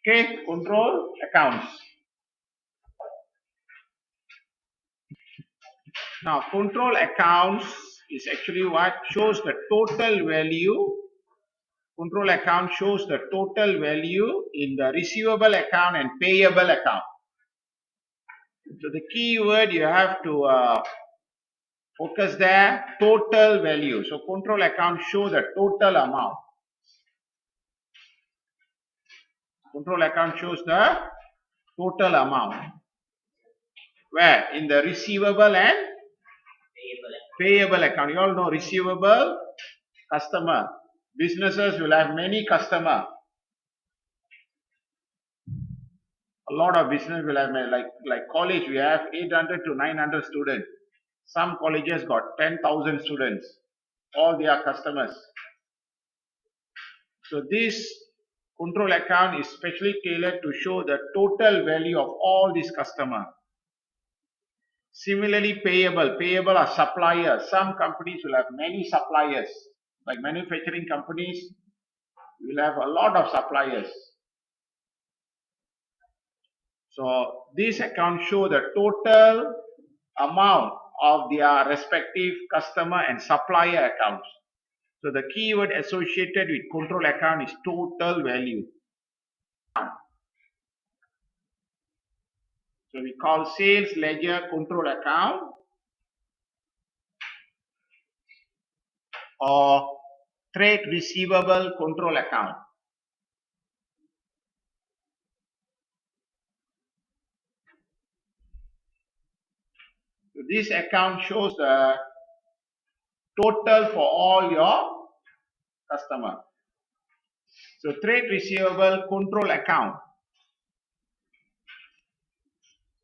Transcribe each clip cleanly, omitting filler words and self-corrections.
Okay, control accounts. Now, control accounts is actually what shows the total value. Control account shows the total value in the receivable account and payable account. So the key word you have to focus there, total value. So control account shows the total amount. Control account shows the total amount. Where? In the receivable and payable account. You all know receivable, customer. Businesses will have many customers. A lot of business will have like college we have 800 to 900 students. Some colleges got 10,000 students. All their customers. So this control account is specially tailored to show the total value of all these customers. Similarly, payable. Payable are suppliers. Some companies will have many suppliers. Like manufacturing companies will have a lot of suppliers. So this account show the total amount of their respective customer and supplier accounts. So the keyword associated with control account is total value. So we call sales ledger control account or trade receivable control account. So this account shows the total for all your customer. So trade receivable control account.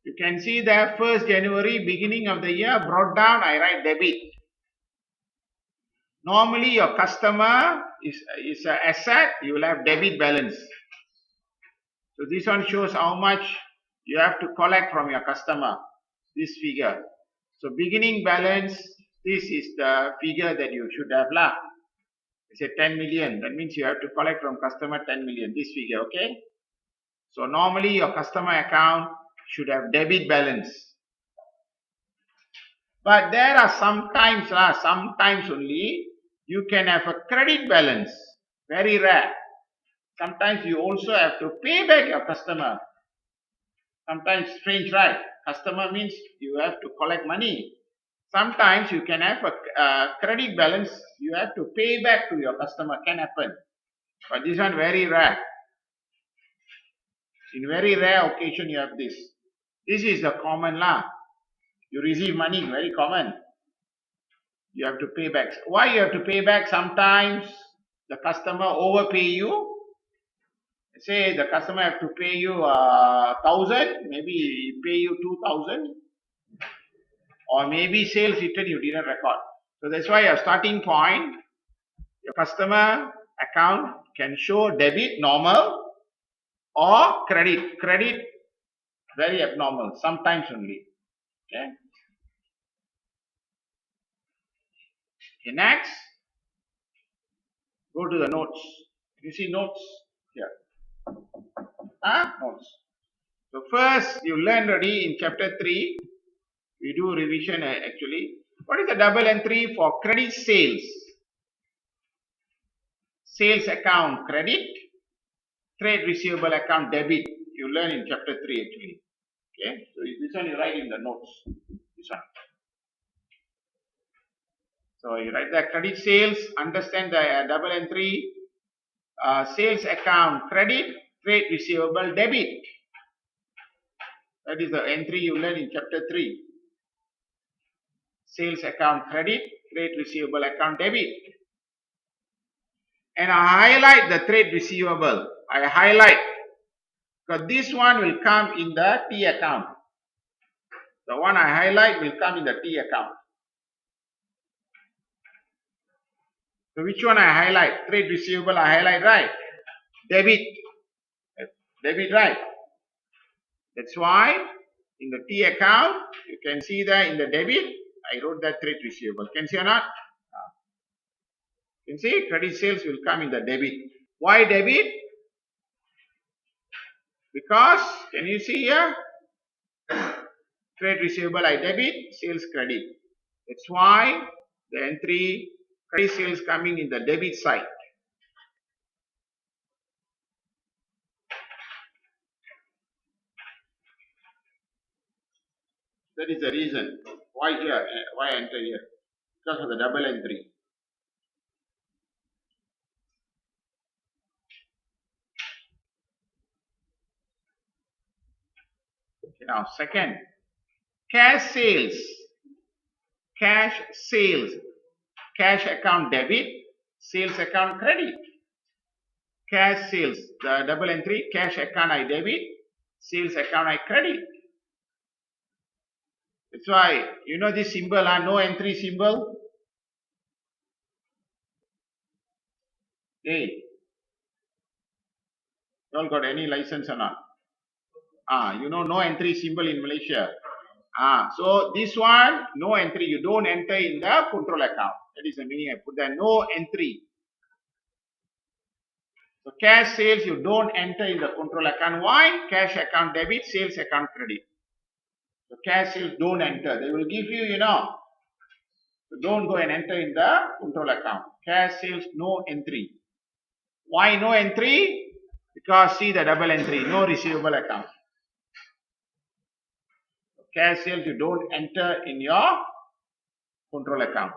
You can see there 1st January, beginning of the year, brought down, I write debit. Normally your customer is an asset, you will have debit balance. So this one shows how much you have to collect from your customer, this figure. So beginning balance, this is the figure that you should have lah. Say 10 million, that means you have to collect from customer 10 million, this figure, okay? So normally your customer account should have debit balance. But there are sometimes only you can have a credit balance, very rare. Sometimes you also have to pay back your customer. Sometimes strange, right? Customer means you have to collect money. Sometimes you can have a credit balance, you have to pay back to your customer, can happen. But this one very rare. In very rare occasion you have this. This is the common lah. You receive money, very common. You have to pay back. Why you have to pay back? Sometimes the customer overpay you. Say the customer have to pay you 1,000, maybe he pay you 2,000. Or maybe sales return you didn't record. So that's why your starting point, your customer account can show debit, normal, or credit. Credit, very abnormal, sometimes only. Okay. Okay, next. Go to the notes. You see notes here. Notes. So first you learned already in chapter 3. We do revision actually. What is the double entry for credit sales? Sales account credit, trade receivable account debit. You learn in chapter 3 actually. Okay, so this one you write in the notes. This one. So you write the credit sales, understand the double entry, sales account credit, trade receivable debit. That is the entry you learn in chapter 3. Sales account credit, trade receivable account debit. And I highlight the trade receivable. I highlight because this one will come in the T account. The one I highlight will come in the T account. So which one I highlight? Trade receivable I highlight, right? Debit. Debit, right? That's why in the T account, you can see that in the debit, I wrote that trade receivable. Can see or not? You can see credit sales will come in the debit. Why debit? Because, can you see here? Trade receivable I debit, sales credit. That's why the entry credit sales coming in the debit side. That is the reason why here, why enter here, because of the double entry. Okay, now second, cash sales, cash sales, cash account debit, sales account credit. Cash sales, the double entry, cash account I debit, sales account I credit. That's why, you know this symbol, no entry symbol. Hey, you all got any license or not? You know no entry symbol in Malaysia. So this one, no entry, you don't enter in the control account. That is the meaning I put there, no entry. So cash sales, you don't enter in the control account. Why? Cash account debit, sales account credit. So cash sales don't enter. They will give you, so don't go and enter in the control account. Cash sales, no entry. Why no entry? Because see the double entry, no receivable account. Cash sales, you don't enter in your control account.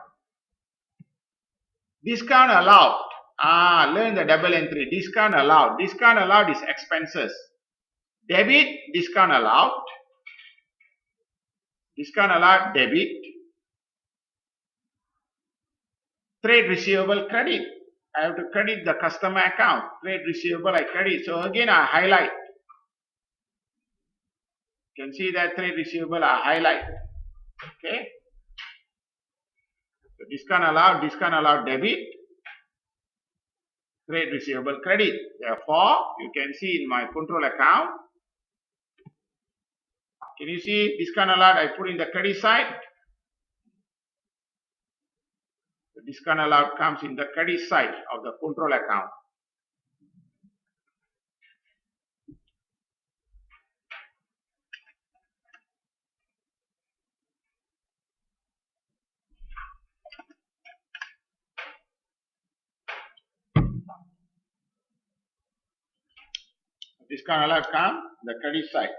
Discount allowed. Learn the double entry. Discount allowed. Discount allowed is expenses. Debit, discount allowed. Discount allowed, debit. Trade receivable, credit. I have to credit the customer account. Trade receivable, I credit. So again, I highlight. You can see that trade receivable, I highlight. Okay. So discount allowed, debit. Trade receivable, credit. Therefore, you can see in my control account. Can you see discount allowed? I put in the credit side. The discount allowed comes in the credit side of the control account. Discount allowed come the credit side.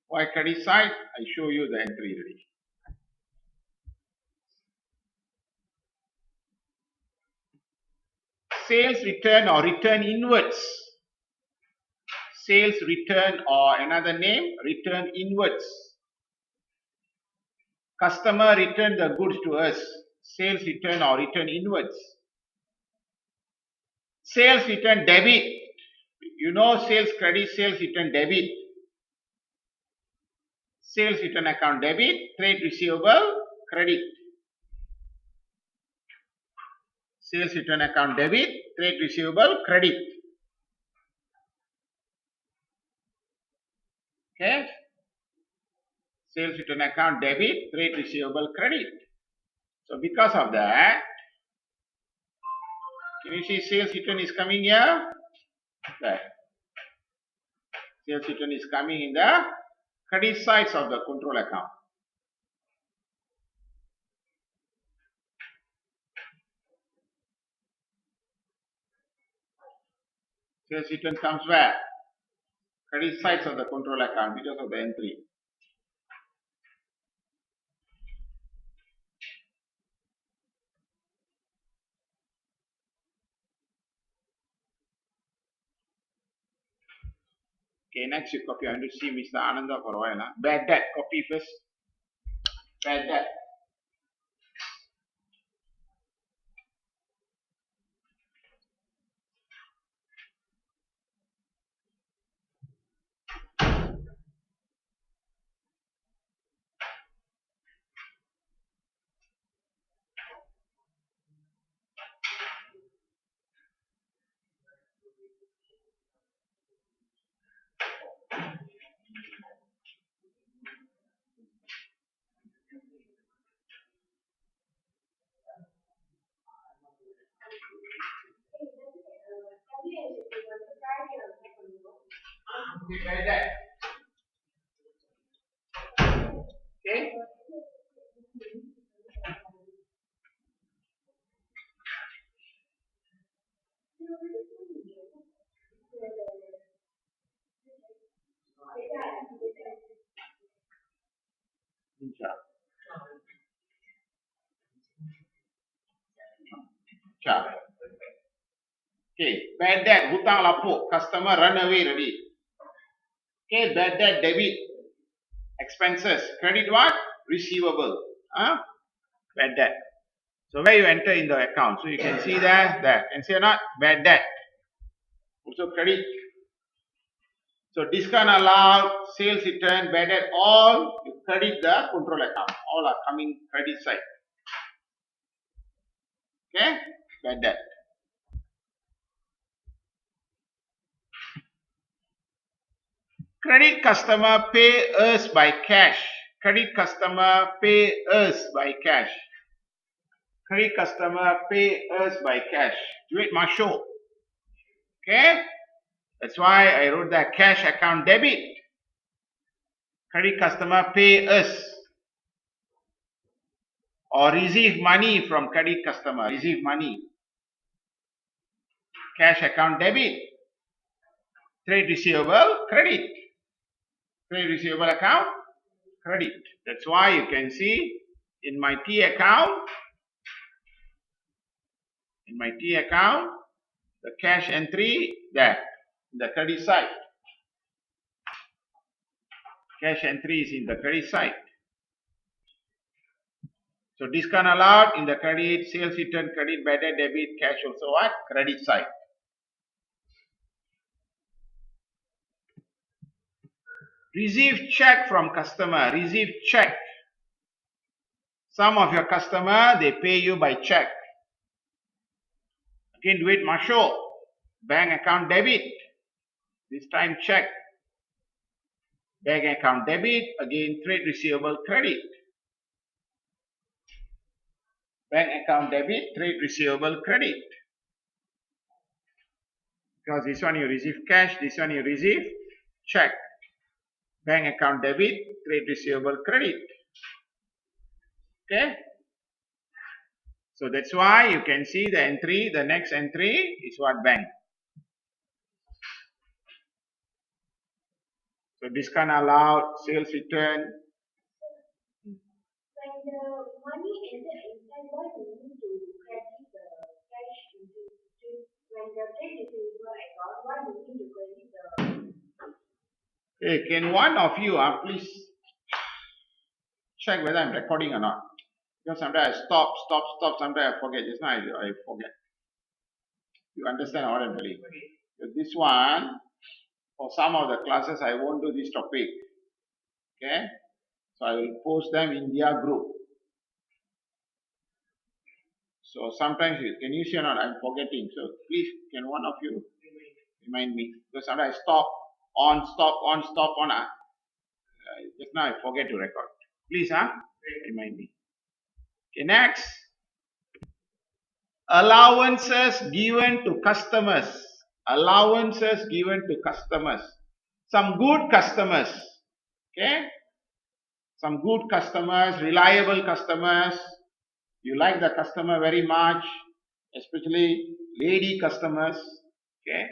Why credit side? I show you the entry ready. Sales return or return inwards. Sales return or another name, return inwards. Customer return the goods to us. Sales return or return inwards. Sales return debit. You know sales credit, sales return debit. Sales return account debit, trade receivable credit. Sales return account debit, trade receivable credit. Okay. Sales return account debit, trade receivable credit. So because of that, can you see sales return is coming here? There. Sales return is coming in the credit sides of the control account. Sales return comes where? Credit sides of the control account because of the entry. Okay, next you copy. I want to see Mr. Ananda for a while. Bad debt, copy first. Bad debt. Okay, bad debt. Okay. Sure. Sure. Okay, bad debt, hutang lapuk, customer run away already. Okay, bad debt, debit, expenses, credit what? Receivable. Huh? Bad debt. So where you enter in the account. So you can see there, can see or not? Bad debt. Also credit. So discount allowed, sales return, bad debt, all you credit the control account. All are coming credit side. Okay? Bad debt. Credit customer pay us by cash. Credit customer pay us by cash. Credit customer pay us by cash. Duit masuk. Okay? That's why I wrote that cash account debit. Credit customer pay us. Or receive money from credit customer. Receive money. Cash account debit. Trade receivable credit. Trade receivable account credit. That's why you can see in my T account, the cash entry there, the credit side. Cash entry is in the credit side. So discount allowed in the credit, sales return credit, bad debt debit, cash also what? Credit side. Receive check from customer. Receive check. Some of your customer, they pay you by check. Again, duit masuk. Bank account debit. This time check. Bank account debit. Again, trade receivable credit. Bank account debit, trade receivable credit. Because this one you receive cash, this one you receive check. Bank account debit, trade receivable credit. Okay? So that's why you can see the entry, the next entry is what? Bank. So discount allowed, sales return. When the money enter inside, why do you need to credit the cash when the trade receivable account, why do you need to credit the Hey, can one of you please check whether I'm recording or not? Because sometimes I stop, sometimes I forget. Just now I forget. You understand what I'm telling? So this one, for some of the classes, I won't do this topic. Okay? So I will post them in their group. So sometimes, can you see or not? I'm forgetting. So please, can one of you remind me? Because sometimes I stop on. Just now I forget to record. Please, remind me. Okay, next. Allowances given to customers. Allowances given to customers. Some good customers. Okay? Some good customers, reliable customers. You like the customer very much, especially lady customers. Okay?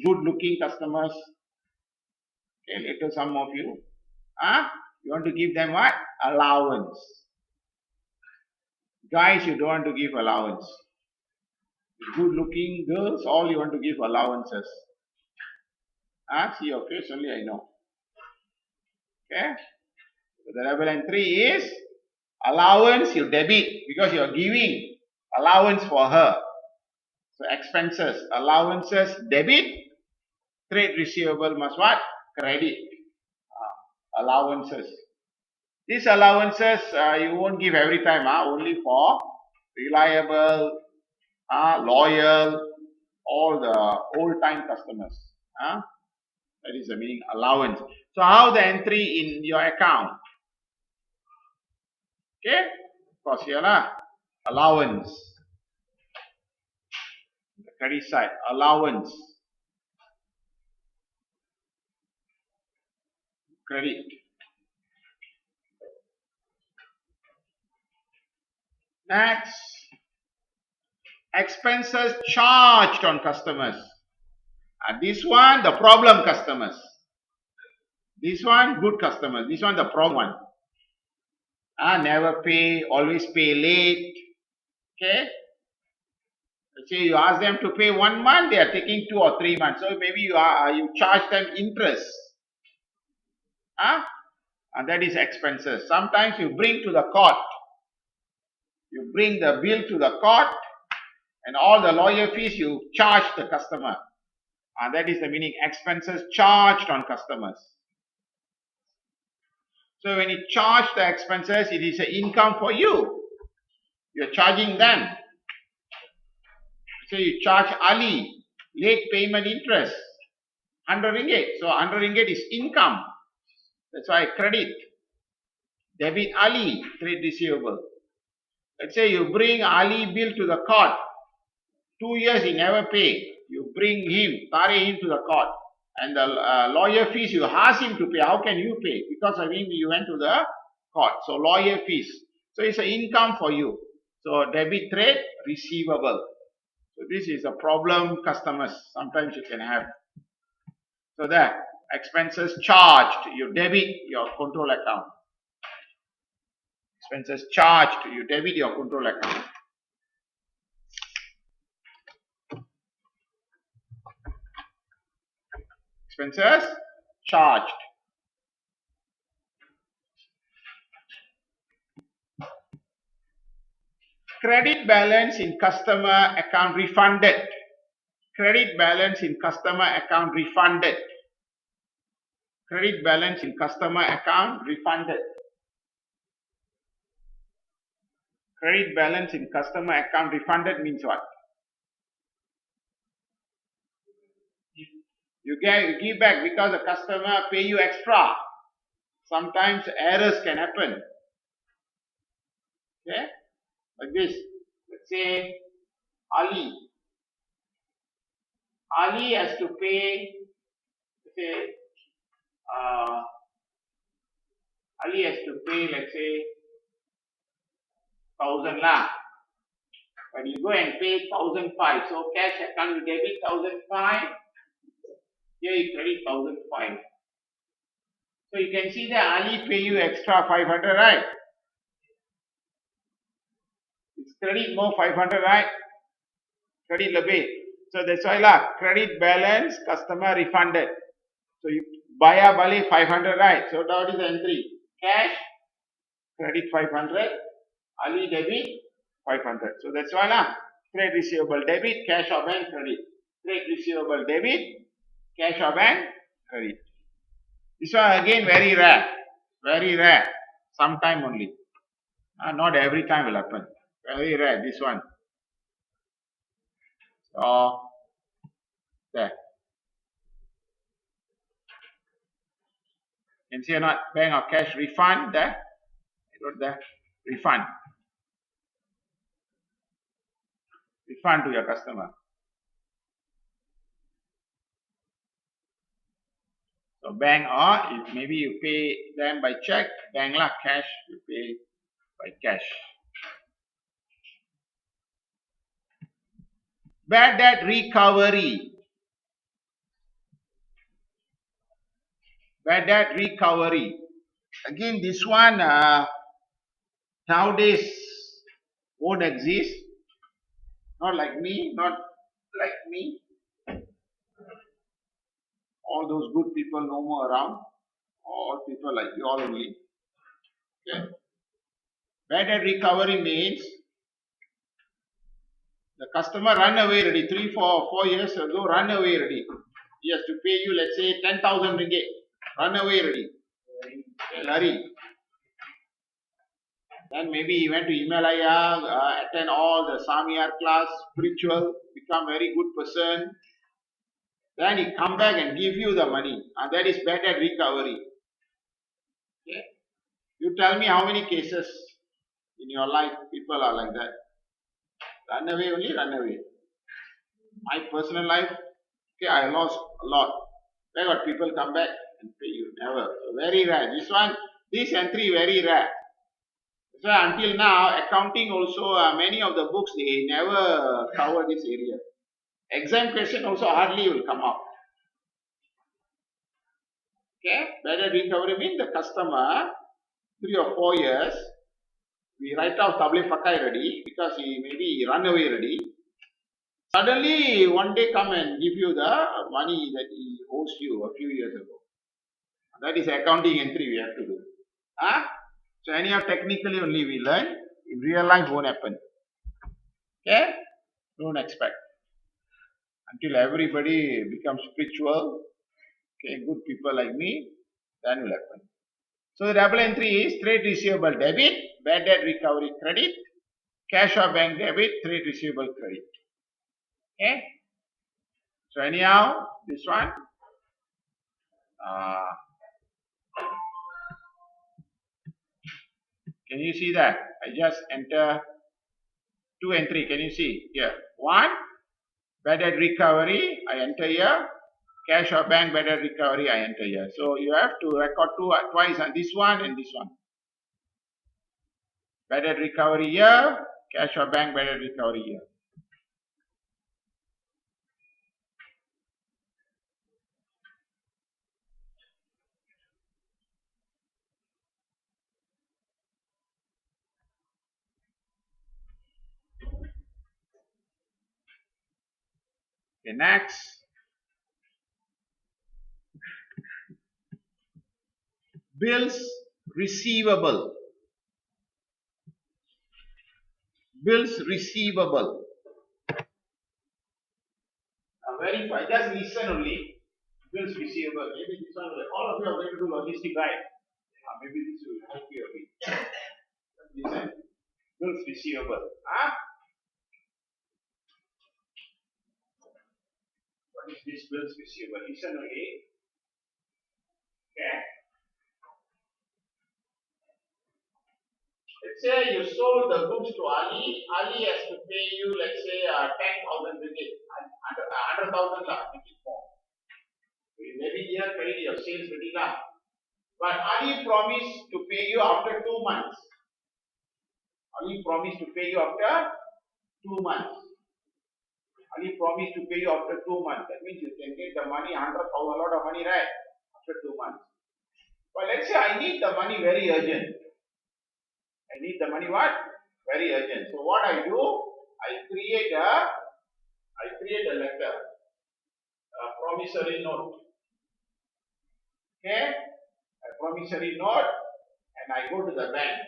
Good looking customers. Okay, later some of you. You want to give them what? Allowance. Guys, you don't want to give allowance. Good looking girls, all you want to give allowances. See your face only, I know. Okay? So the level entry is allowance you debit because you are giving allowance for her. So expenses, allowances debit, trade receivable must what? Credit. Allowances. These allowances you won't give every time, only for reliable, loyal, all the old time customers. That is the meaning allowance. So how the entry in your account? Okay? Of course here allowance. The credit side, allowance. Credit. Next, expenses charged on customers. This one, the problem customers. This one, good customers. This one, the problem one. Never pay, always pay late. Okay? Let's say you ask them to pay 1 month, they are taking 2 or 3 months. So maybe you charge them interest. And that is expenses. Sometimes you bring to the court. You bring the bill to the court and all the lawyer fees you charge the customer. And that is the meaning, expenses charged on customers. So when you charge the expenses, it is an income for you. You're charging them. So you charge Ali, late payment interest, 100 ringgit. So 100 ringgit is income. That's why credit. Debit Ali, trade receivable. Let's say you bring Ali bill to the court. 2 years he never pay. You bring him, carry him to the court. And the lawyer fees, you ask him to pay. How can you pay? Because of him, you went to the court. So lawyer fees. So it's an income for you. So debit trade, receivable. So this is a problem customers sometimes you can have. So there, expenses charged, you debit your control account. Expenses charged, you debit your control account. Expenses charged. Credit balance in customer account refunded. Credit balance in customer account refunded. Credit balance in customer account refunded. Credit balance in customer account refunded means what? You give back because the customer pay you extra. Sometimes errors can happen. Okay? Like this. Let's say Ali. Ali has to pay, say, Ali has to pay, let's say, 1,000 lah. But you go and pay 1,005. So cash account you debit 1,005. Here you credit 1,005. So you can see that Ali pay you extra 500, right? It's credit more 500, right? Credit lebih. So that's why lah, credit balance, customer refunded. So you bayar balik 500, right? So that is the entry. Cash, credit 500, Ali debit 500. So that's why lah, trade receivable debit, cash or bank credit. Trade receivable debit, cash or bank credit. This one again very rare. Very rare. Sometime only. Not every time will happen. Very rare this one. So there. Can see or not? Bank or cash refund there. I wrote there. Refund. Refund to your customer. So bank or if maybe you pay them by check, bank lah, cash, you pay by cash. Bad debt recovery. Bad debt recovery. Again, this one nowadays won't exist. Not like me, not like me. All those good people no more around. All people like you all only. Okay. Bad debt recovery means the customer run away already. 3, 4 years ago, run away already. He has to pay you, let's say, 10,000 ringgit. Run away already. Lari. Then maybe he went to Himalaya, attend all the Samyar class, spiritual, become very good person. Then he come back and give you the money. And that is bad debt recovery. Okay? You tell me how many cases in your life people are like that. Run away only, run away. My personal life, okay, I lost a lot. Where got people come back? and pay you. Never. So very rare. This entry very rare. So until now, accounting also, many of the books, they never cover this area. Exam question also hardly will come out. Okay, bad debt recovery means the customer, 3 or 4 years, we write off table pakai already because he maybe run away already. Suddenly one day come and give you the money that he owes you a few years ago. That is accounting entry we have to do. Huh? So anyhow, technically only we learn. In real life won't happen. Okay? Don't expect. Until everybody becomes spiritual, okay, good people like me, then will happen. So the double entry is trade receivable debit, bad debt recovery credit, cash or bank debit, trade receivable credit. Okay? So anyhow, this one, can you see that? I just enter 2 entry. Can you see here? 1, bad debt recovery, I enter here. Cash or bank bad debt recovery, I enter here. So you have to record twice on this one and this one. Bad debt recovery here, cash or bank bad debt recovery here. Okay, next. Bills receivable. Bills receivable. Verify, just listen only. Bills receivable. Maybe this one, all of you are going to do logistic, right? Maybe this will help you a bit. Listen. Bills receivable. Huh? What is this bills receivable? Listen only. Okay. Let's say you sold the goods to Ali. Ali has to pay you, let's say, 10,000 ringgit. 100,000 lah, make it more. Maybe here credit your sales ready lah. But Ali promised to pay you after 2 months. Ali promised to pay you after 2 months. Ali promised to pay you after 2 months. That means you can get the money, 100,000, a lot of money, right? After 2 months. But let's say I need the money very urgent. I need the money what? Very urgent. So what I do? I create a letter, a promissory note. Okay? A promissory note, and I go to the bank.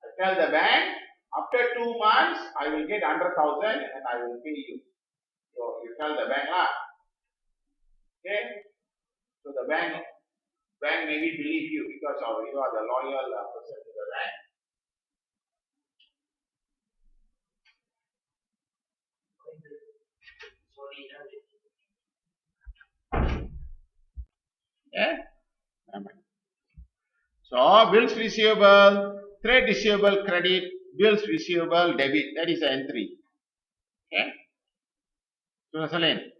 I tell the bank, after 2 months, I will get 100,000 and I will pay you. So you tell the bank lah. Okay? So the bank maybe believe you because you are the loyal person to the bank. Yeah? So bills receivable, trade receivable credit, bills receivable debit. That is the entry. Okay? So Saleen.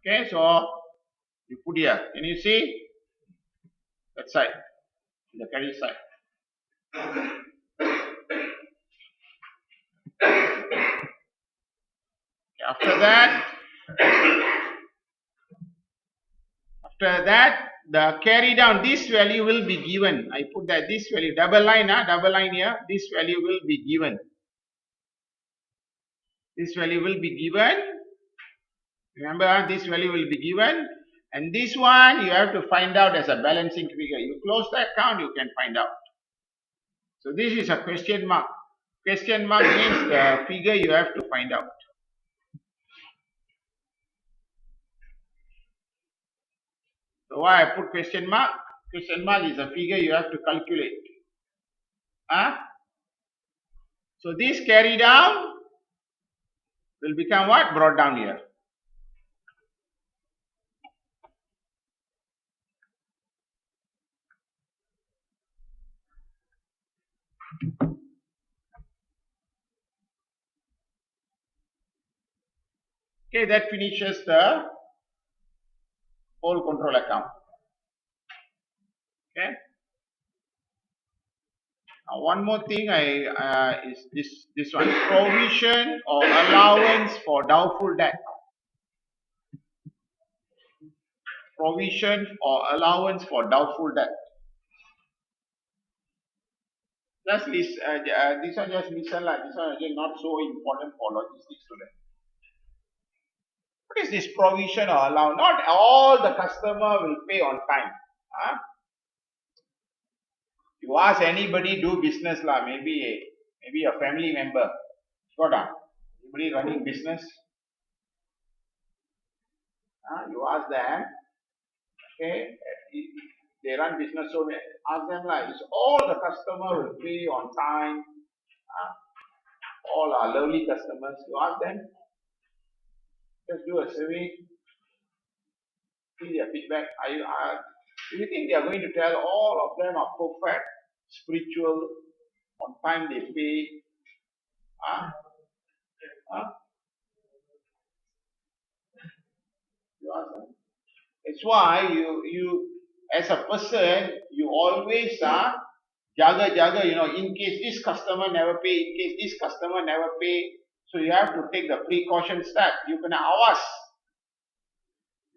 Okay, so you put here. Can you see? That side. The credit side. Okay, after that, the carry down, this value will be given. I put that this value, double line here, this value will be given. This value will be given. Remember, this value will be given. And this one, you have to find out as a balancing figure. You close the account, you can find out. So this is a question mark. Question mark means the figure you have to find out. So why I put question mark? Question mark is a figure you have to calculate. Huh? So this carry down will become what? Brought down here. Okay, that finishes the whole control account. Okay. Now one more thing is this one, provision or allowance for doubtful debt. Provision or allowance for doubtful debt. Just list, this one just listen lah. This one again not so important for logistics student. What is this provision or allowance? Not all the customer will pay on time. Huh? You ask anybody do business lah, maybe a family member. Got anybody running business? You ask them, okay, they run business, so ask them like, is all the customer will pay on time? All are lovely customers. You ask them, just do a survey, see their feedback. Do you think they are going to tell all of them are perfect, spiritual, on time they pay? You ask them. It's why you as a person, you always jaga, in case this customer never pay, in case this customer never pay, so you have to take the precaution step. You can awas.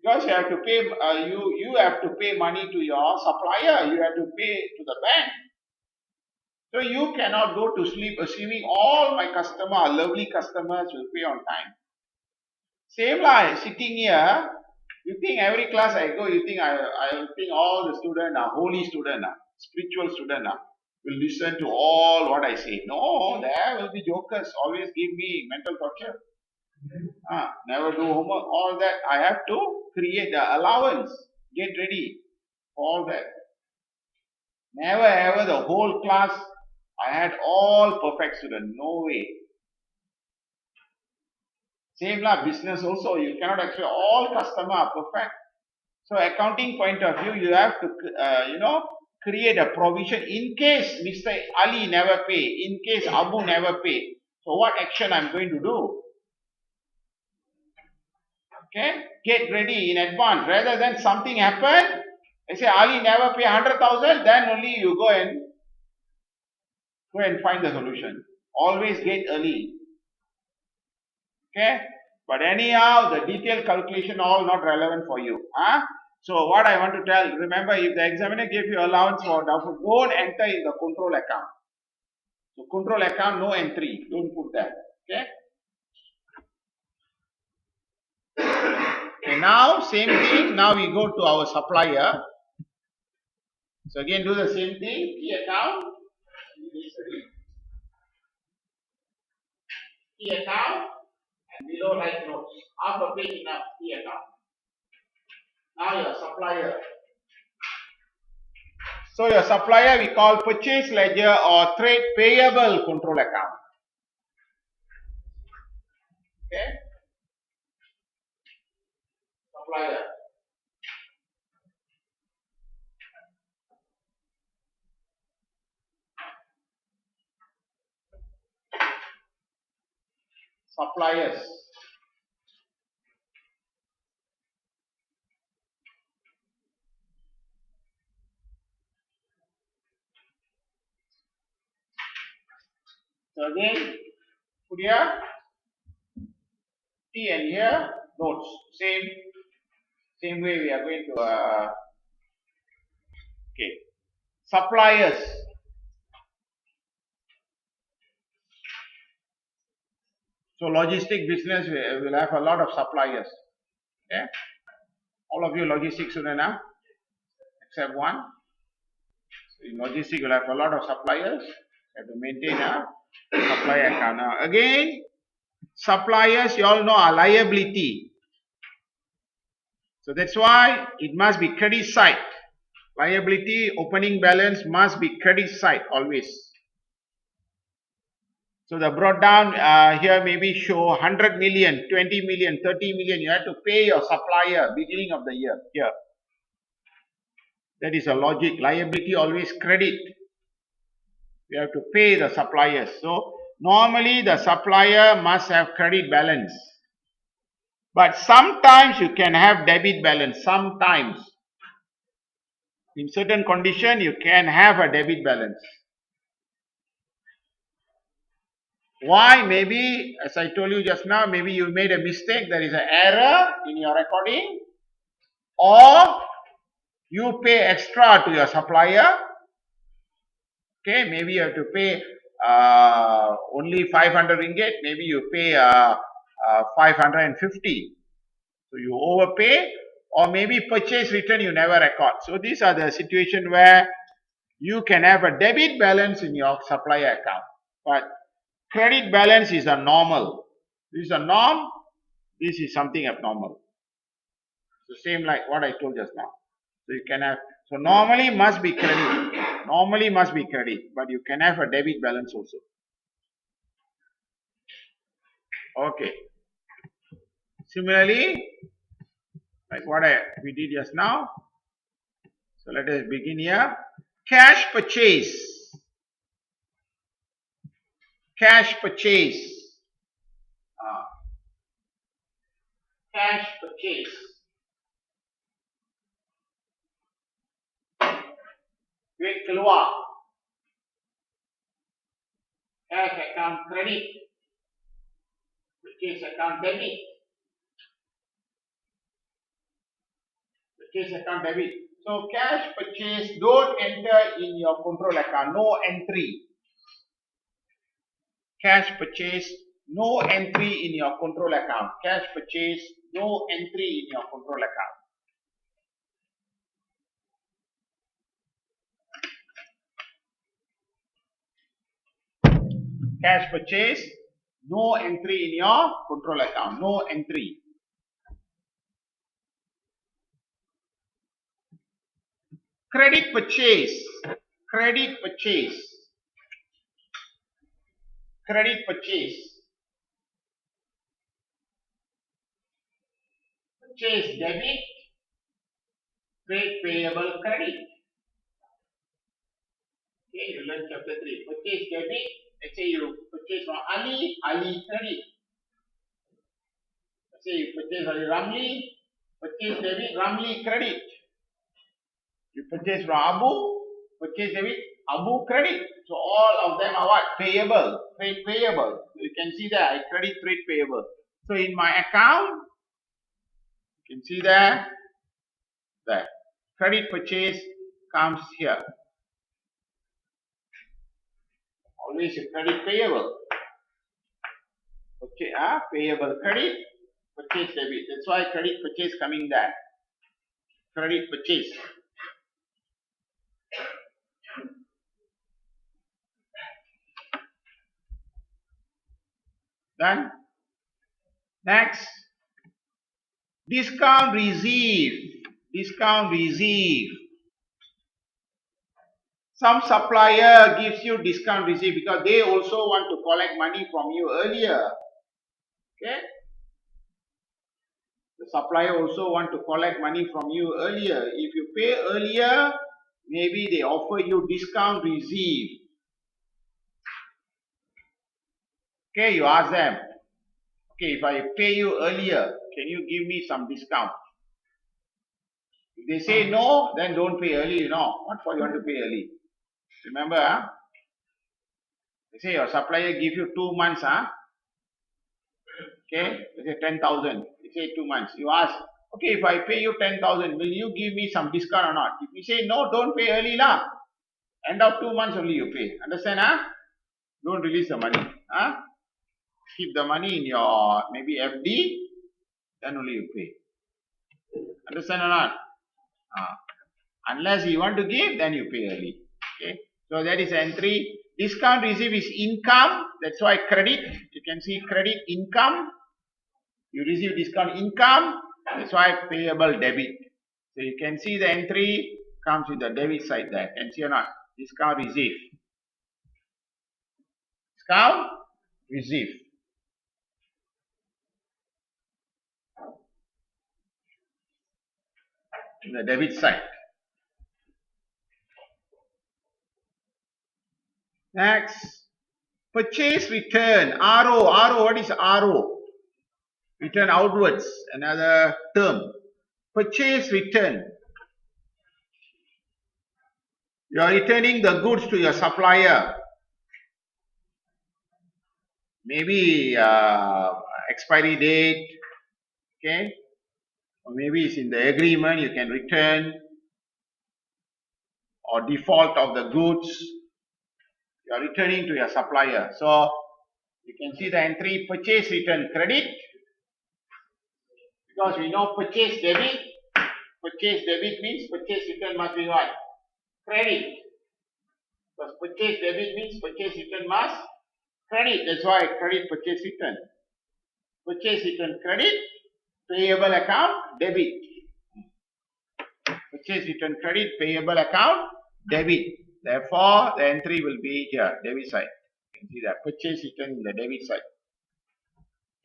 Because you have to pay, you have to pay money to your supplier, you have to pay to the bank. So you cannot go to sleep assuming all my customers, lovely customers, will pay on time. Same like sitting here, you think every class I go, you think I think all the students are holy students, spiritual students will listen to all what I say. No, there will be jokers, always give me mental torture. Never do homework, all that. I have to create the allowance, get ready for all that. Never ever the whole class, I had all perfect students, no way. Same like business also, you cannot expect all customers are perfect. So accounting point of view, you have to, create a provision in case Mr. Ali never pay, in case Abu never pay. So what action I'm going to do? Okay, get ready in advance. Rather than something happen, I say Ali never pay 100,000, then only you go and find the solution. Always get early. Okay, but anyhow, the detailed calculation all not relevant for you. So what I want to tell, remember, if the examiner gave you allowance for doubtful, don't enter in the control account. So control account, no entry. Don't put that. Okay. Okay, now same thing. Now we go to our supplier. So again, do the same thing. Key account. Key account. And below write notes. Half a page enough. Key account. Now your supplier. So your supplier we call purchase ledger or trade payable control account. Okay. Supplier. Suppliers. So again, put here T and here notes. Same way we are going to okay. Suppliers. So logistic business will have a lot of suppliers. Okay. All of you logistics student now, except one. So in logistics you will have a lot of suppliers. You have to maintain a supplier account. Now again, suppliers you all know are liability. So that's why it must be credit side. Liability opening balance must be credit side always. So the brought down here maybe show 100 million, 20 million, 30 million. You have to pay your supplier beginning of the year here. That is a logic. Liability always credit. You have to pay the suppliers. So normally the supplier must have credit balance. But sometimes you can have debit balance. Sometimes. In certain condition, you can have a debit balance. Why? Maybe, as I told you just now, maybe you made a mistake. There is an error in your recording. Or you pay extra to your supplier. Okay, maybe you have to pay only 500 ringgit. Maybe you pay 550. So you overpay, or maybe purchase return you never record. So these are the situation where you can have a debit balance in your supplier account. But credit balance is a normal. This is a norm. This is something abnormal. So same like what I told just now. So you can have, so normally must be credit. Normally must be credit, but you can have a debit balance also. Okay. Similarly, like what we did just now. So let us begin here. Cash purchase. Cash purchase. Cash purchase. Duit keluar. Cash account credit. Purchase account debit. Purchase account debit. So cash purchase don't enter in your control account. No entry. Cash purchase, no entry in your control account. Cash purchase, no entry in your control account. Cash purchase, no entry in your control account. No entry. Credit purchase. Credit purchase. Credit purchase. Purchase debit. Trade payable credit. Okay, you learn chapter 3. Purchase debit. Let's say you purchase from Ali, Ali credit. Let's say you purchase from Ramli, purchase debit, Ramli credit. You purchase from Abu, purchase debit, Abu credit. So all of them are what? Payable, trade payable. You can see that I credit trade payable. So in my account, you can see that credit purchase comes here. Always a credit payable. Okay, payable credit, purchase debit. That's why credit purchase coming there. Credit purchase. Done. Next. Discount receive. Discount receive. Some supplier gives you discount receive because they also want to collect money from you earlier. Okay. The supplier also want to collect money from you earlier. If you pay earlier, maybe they offer you discount receive. Okay, you ask them. Okay, if I pay you earlier, can you give me some discount? If they say no, then don't pay early, What for you want to pay early? Remember, They say your supplier give you 2 months, Okay, they say 10,000. They say 2 months. You ask, okay, if I pay you 10,000, will you give me some discount or not? If you say no, don't pay early, lah. End of 2 months only you pay. Understand, Don't release the money, Keep the money in your maybe FD, then only you pay. Understand or not? Unless you want to give, then you pay early. Okay. So that is entry. Discount receive is income. That's why credit. You can see credit income. You receive discount income. That's why payable debit. So you can see the entry comes with the debit side there. Can see or not? Discount receive. Discount receive. In the debit side. Next, purchase return. RO. RO. What is RO? Return outwards, another term. Purchase return. You are returning the goods to your supplier. Maybe expiry date, okay? Or maybe it's in the agreement you can return, or default of the goods. You are returning to your supplier. So you can see the entry purchase return credit, because we know purchase debit. Purchase debit means purchase return must be what? Credit. Because purchase debit means purchase return must credit. That's why credit purchase return. Purchase return credit, payable account debit. Purchase return credit, payable account debit. Therefore, the entry will be here, debit side. You can see that purchase return in the debit side.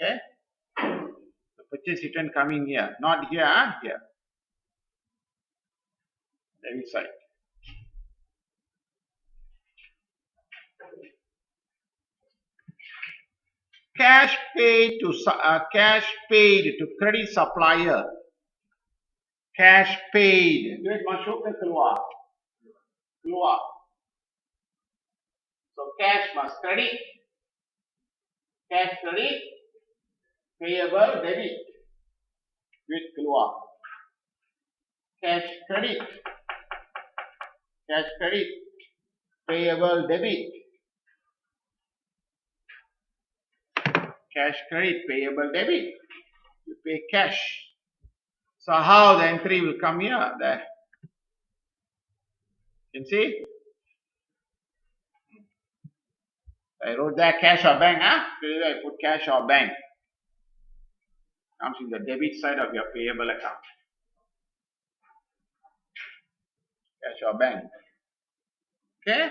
Okay? The purchase return coming here, not here, here. Debit side. Cash paid to credit supplier. Cash paid. Duit masuk ke keluar? Keluar. So cash must credit. Cash credit. Payable debit. Duit keluar. Cash credit. Cash credit. Payable debit. Cash credit, payable debit. You pay cash. So how the entry will come here? There. You can see? I wrote there cash or bank, I put cash or bank. Comes in the debit side of your payable account. Cash or bank. Okay?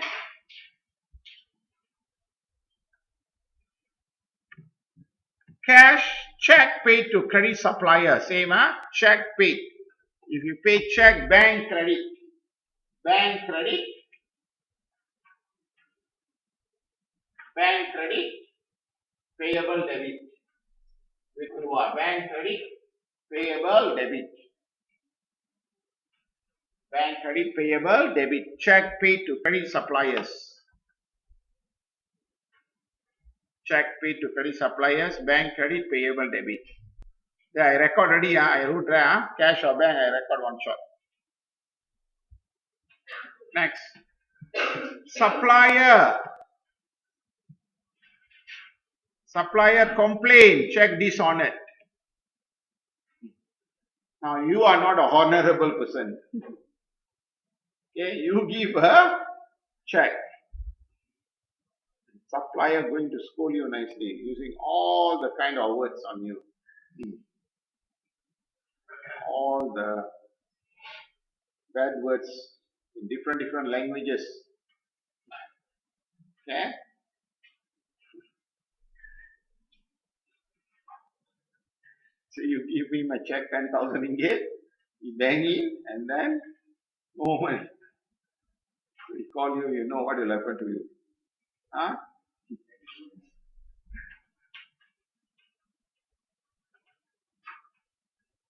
Cash, check paid to credit supplier. Same, check paid. If you pay check, bank credit. Bank credit. Bank credit. Payable debit. With bank credit. Payable debit. Bank credit, payable debit. Check paid to credit suppliers. Check paid to credit suppliers. Bank credit, payable debit. There I record already. I wrote there. Cash or bank. I record one shot. Next. Supplier. Supplier complaint. Check dishonored. Now you are not a honorable person. Okay, you give a check. Supplier going to scold you nicely, using all the kind of words on you. All the bad words in different languages. Okay? So you give him a check 10,000 ringgit, he bang in, and then moment he call you, you know what will happen to you. Huh?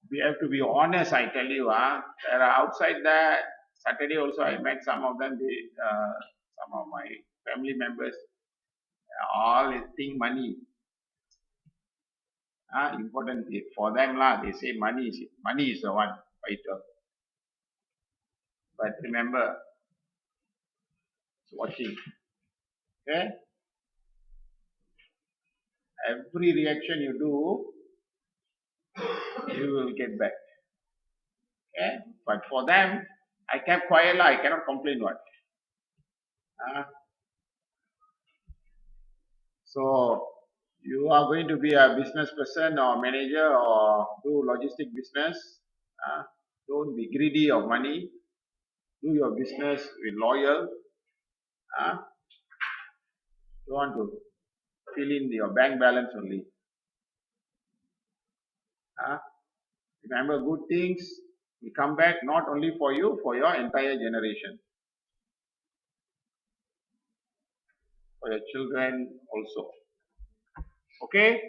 We have to be honest, I tell you. There are outside that. Saturday also I met some of them, some of my family members. All think money. Important for them lah. They say money is the one vital. But remember, it's watching. Okay? Every reaction you do, you will get back. Okay? But for them, I kept quiet lah. I cannot complain what. So you are going to be a business person or manager or do logistic business. Don't be greedy of money. Do your business with loyal. You want to fill in your bank balance only. Remember, good things will come back not only for you, for your entire generation. For your children also. Okay?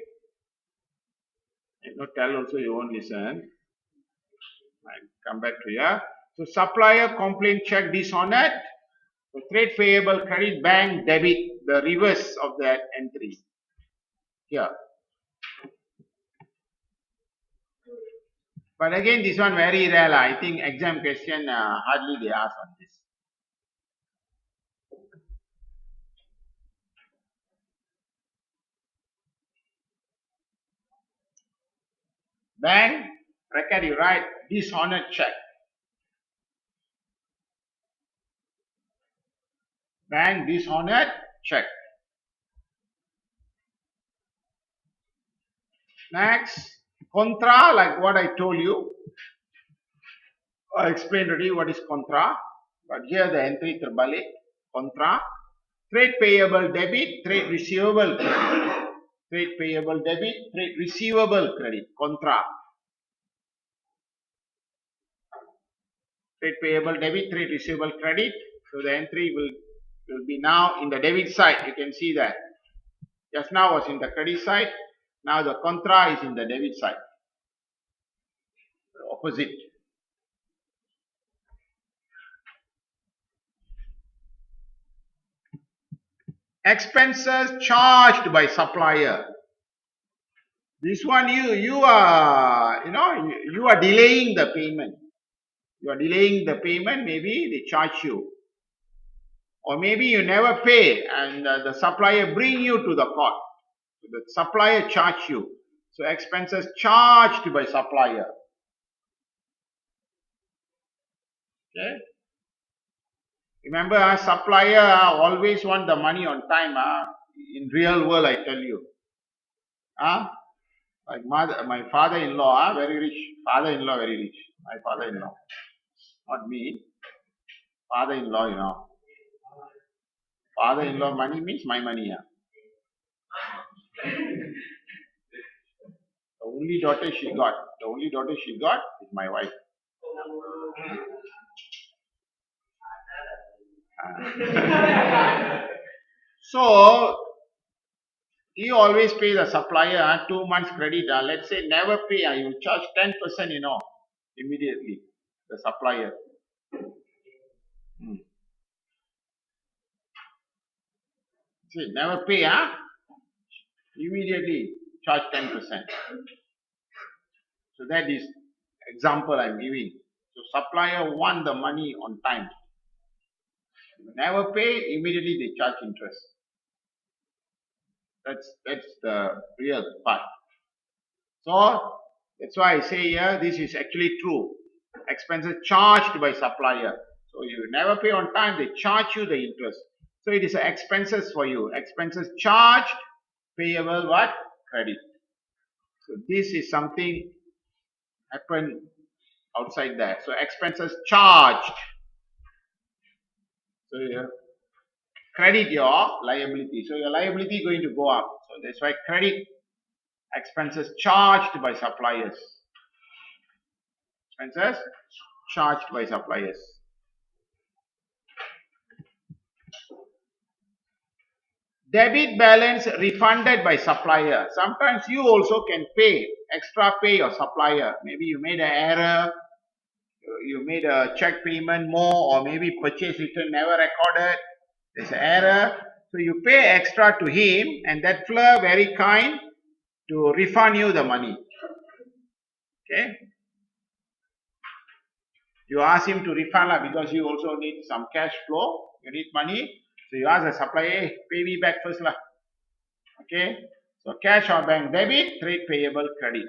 No tell also you won't listen. I'll come back to here. So supplier complaint check dishonored. So trade payable credit bank debit, the reverse of that entry. Here. But again, this one very rare. I think exam question hardly they ask on this. Bank record you write dishonored check. Bank dishonored check. Next, contra, like what I told you. I explained already what is contra. But here the entry terbalik. Contra. Trade payable debit, trade receivable credit. Trade payable debit, trade receivable credit. Contra. Trade payable debit, trade receivable credit. So the entry will be now in the debit side. You can see that. Just now was in the credit side. Now the contra is in the debit side. The opposite. Expenses charged by supplier. This one you are you are delaying the payment. You are delaying the payment. Maybe they charge you, or maybe you never pay, and the supplier bring you to the court. So the supplier charge you. So expenses charged by supplier. Okay. Remember, supplier always want the money on time. In real world, I tell you. Like my father-in-law, very rich. Father-in-law, very rich. My father-in-law, not me. Father-in-law, Father-in-law money means my money. The only daughter she got. The only daughter she got is my wife. So he always pay the supplier 2 months credit. Let's say never pay, you will charge 10%, immediately. The supplier. See, never pay, immediately charge 10%. So that is example I'm giving. So supplier want the money on time. Never pay, immediately they charge interest. That's the real part. So that's why I say here this is actually true. Expenses charged by supplier. So you never pay on time, they charge you the interest. So it is expenses for you. Expenses charged, payable what? Credit. So this is something happen outside that. So expenses charged. So you credit your liability. So your liability going to go up. So that's why credit expenses charged by suppliers. Expenses charged by suppliers. Debit balance refunded by supplier. Sometimes you also can extra pay your supplier. Maybe you made an error, you made a check payment more, or maybe purchase return never recorded. There's an error. So you pay extra to him, and that fellow very kind to refund you the money. Okay? You ask him to refund because you also need some cash flow. You need money. So you ask the supplier, hey, pay me back first lah. Okay. So cash or bank debit, trade payable credit.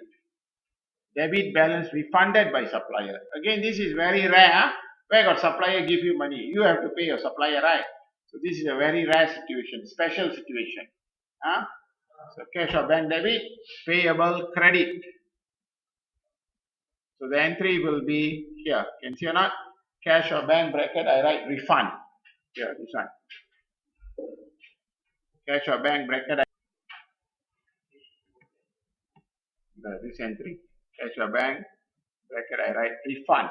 Debit balance refunded by supplier. Again, this is very rare. Where got supplier give you money? You have to pay your supplier, right? So this is a very rare situation, special situation. So cash or bank debit, payable credit. So the entry will be here. Can you see or not? Cash or bank bracket, I write refund. Here, this one. Cash or bank bracket, this entry. Cash or bank bracket, I write refund.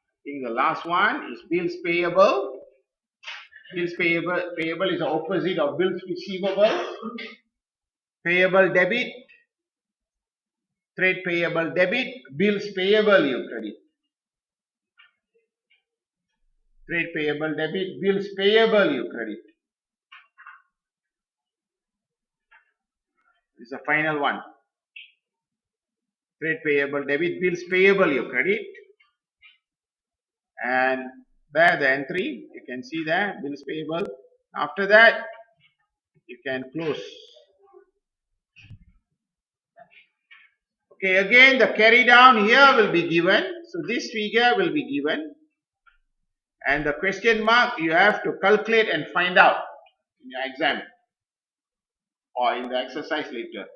I think the last one is bills payable. Bills payable. Payable is the opposite of bills receivable. Payable debit. Trade payable debit. Bills payable you credit. Trade payable debit. Bills payable you credit. This is the final one. Trade payable debit. Bills payable you credit. And there the entry. You can see there. Bills payable. After that, you can close. Okay, again the carry down here will be given. So this figure will be given. And the question mark you have to calculate and find out in your exam or in the exercise later.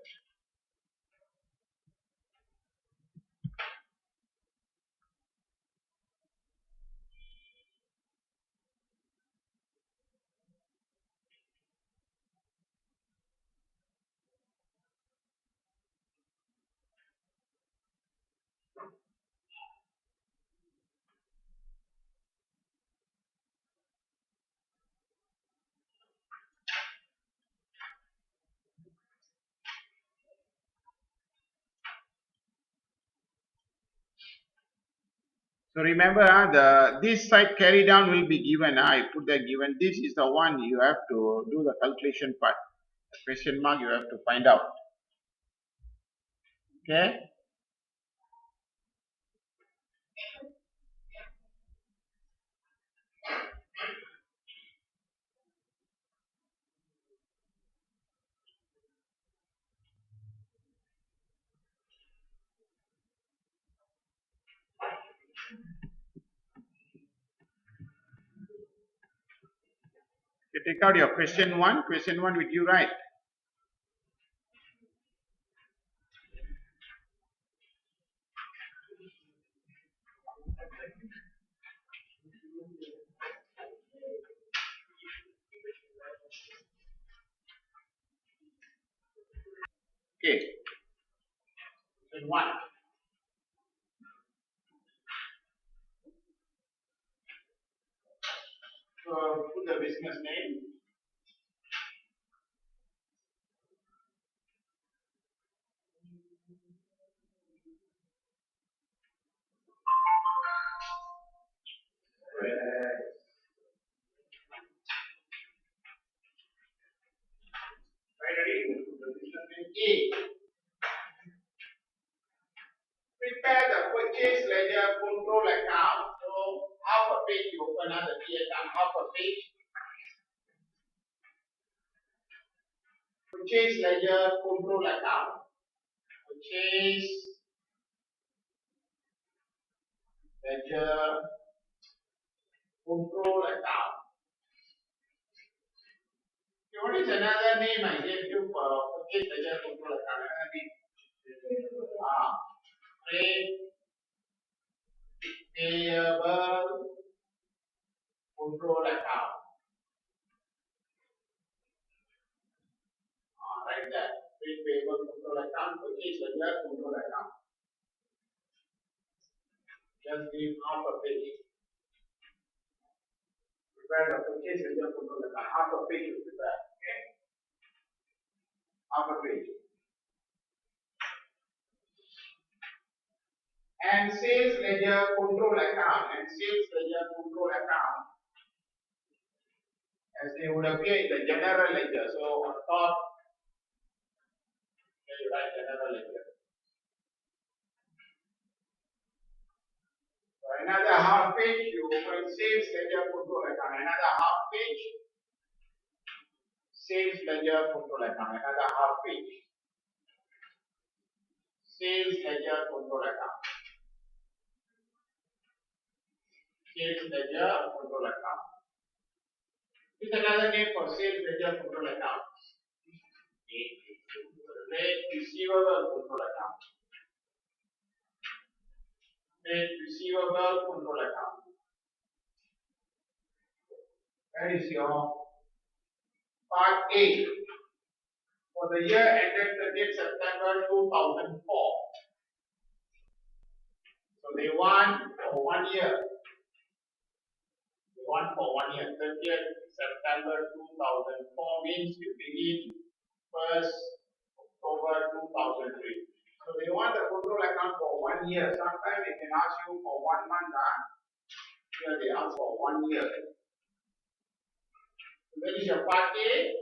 So remember this side carry down will be given. I put that given. This is the one you have to do the calculation part. The question mark you have to find out. Okay. You take out your question one. Question one with you right. Okay. Question one. So put the business name. Ready? Put the business name A. Prepare the purchase ledger control account. So half a page you open the P account, half a page. Purchase ledger control account. Purchase ledger control account. Okay, what is another name I gave you for purchase ledger control account? Another name. Trade payable control account. Right there. Trade payable control account, purchase ledger control account. Just give half a page. Prepare the purchase ledger control account. Half a page to prepare. Okay? Half a page. And sales ledger control account. And sales ledger control account. As they would appear in the general ledger. So on top, you write general ledger. So another half page, you open sales ledger control account. Another half page, sales ledger control account. Another half page, sales ledger control account. Sales ledger control account. This is another name for sales ledger control account. Trade receivable control account. Trade receivable control account. That is your part A. For the year ended 30th September 2004. So they want for 1 year. They one for 1 year. 30th September 2004 means you begin 1st October 2003. So they want the control account for 1 year. Sometimes they can ask you for 1 month. Here they ask for 1 year. So that is your part A.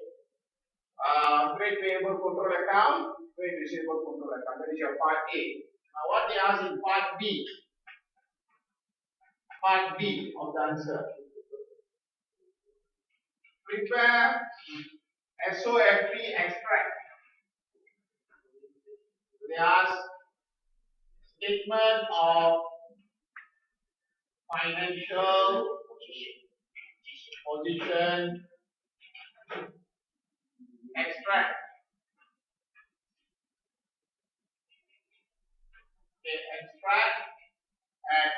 Trade payable control account, trade receivable control account. That is your part A. Now what they ask in part B? Part B of the answer. Prepare SOFP extract. They ask statement of financial position extract. Okay, extract at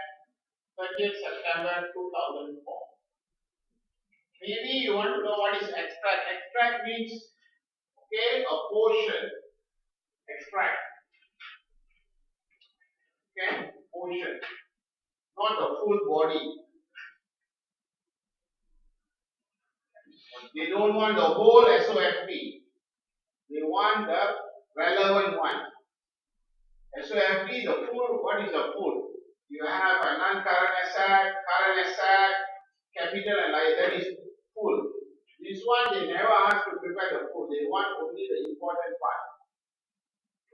30th September 2004. Maybe you want to know what is extract. Extract means, okay, a portion. Extract. Okay, portion. Not the full body. They don't want the whole SOFP. They want the relevant one. SOFP, the full, what is the full? You have a non-current asset, current asset, capital and liability, that is full. This one they never ask to prepare the full, they want only the important part.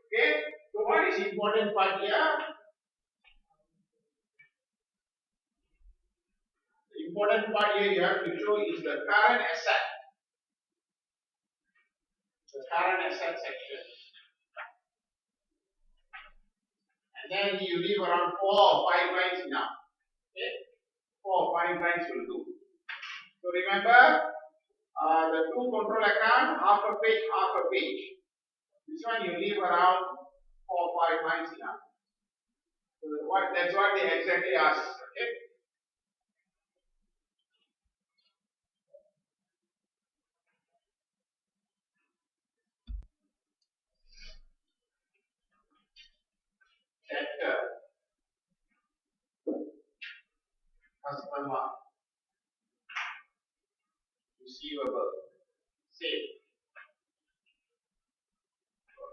Okay? So what is important part here? The important part here you have to show is the current asset. The current asset section. And then you leave around 4 or 5 lines now. Okay? 4 or 5 lines will do. So remember, the two control account, half a page, half a page. This one you leave around 4 or 5 lines now. So that's what they exactly ask. Okay? Debtor, customer, receivable, sale.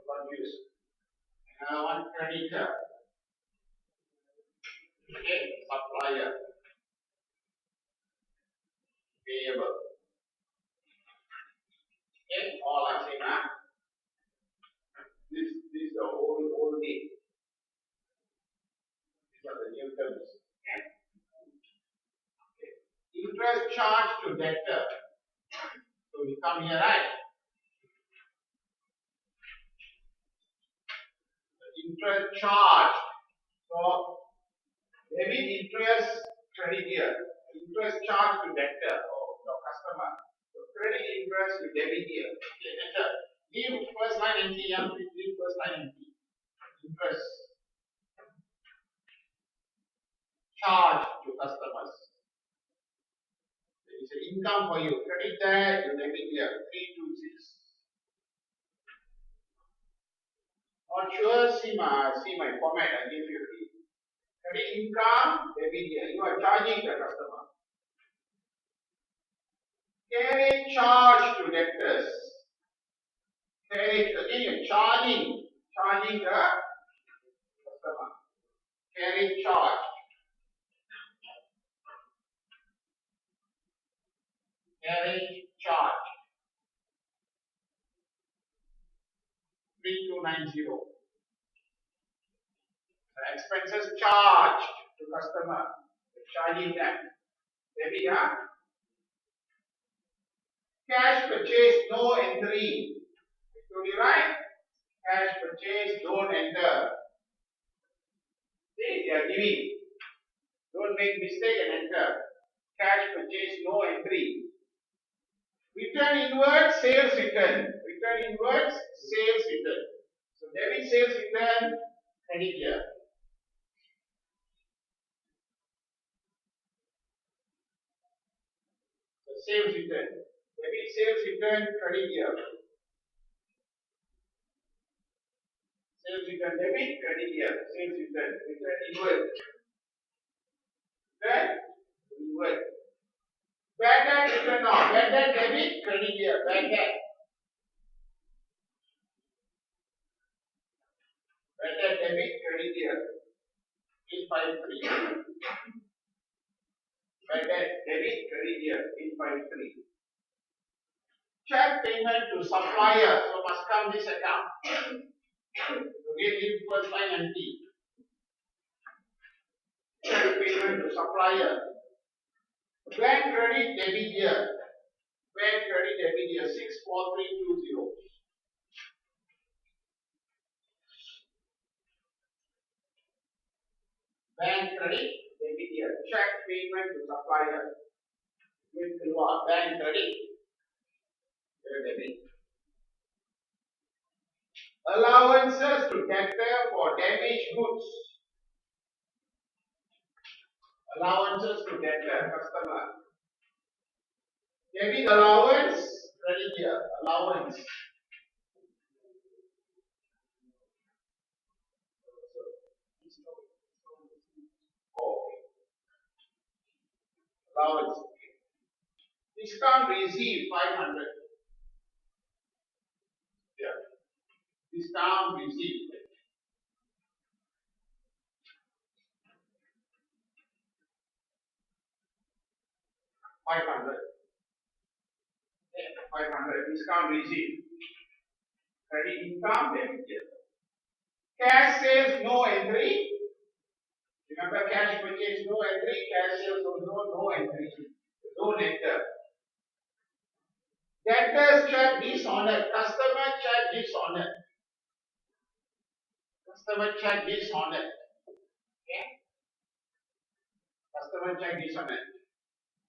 Confused. Another one, creditor. Okay, supplier. Payable. Okay, all are same. Huh? This is the old name. These are the new terms. Okay. Okay. Interest charged to debtor. So we come here, right? The interest charged. So debit interest, credit here. Interest charged to debtor or the customer. So credit interest to debit here. Okay, debtor. Leave first line empty. Leave first line empty. Interest charged to customers. There is an income for you. Credit there, you debit here. 326. Not sure, see my format I gave you. Credit income, debit here. You are charging the customer. Carriage charge to debtors. Carriage, again you're charging the customer. Carriage charge. Carriage charge. 3290. The expenses charged to customer. Charging them. Debit, huh? Cash purchase, no entry. Told you right? Cash purchase, don't enter. See, they are giving. Don't make mistake and enter. Cash purchase, no entry. Return inwards, sales return. Return inwards, sales return. So debit sales return, credit here. So sales return. Debit sales return, credit here. Sales return, debit, credit here. Sales return, return inward. Return inward. Bad debt written off. Bad debt debit, credit here. Bad debt. Bad debt debit, credit here. 853. Bad debt debit, credit here. 853. Check payment to supplier. So must come this account. So we leave first line empty. Check payment to supplier. Bank credit debit here. Bank credit debit here. 64320. Bank credit debit here. Check payment to supplier. With keluar bank credit debit. Allowances to debtor for damaged goods. Allowances to debtor customer. Debit allowance, credit here. Allowance. Okay. Allowance. Discount received 500. Yeah. Discount received. 500. Yeah, 500. Discount received. Credit income debit here. Cash sales no entry. Remember cash purchase no entry. Cash sales also no entry. Don't enter. Debtors check dishonored. Customer check dishonored. Customer check dishonored. Okay. Customer check dishonored.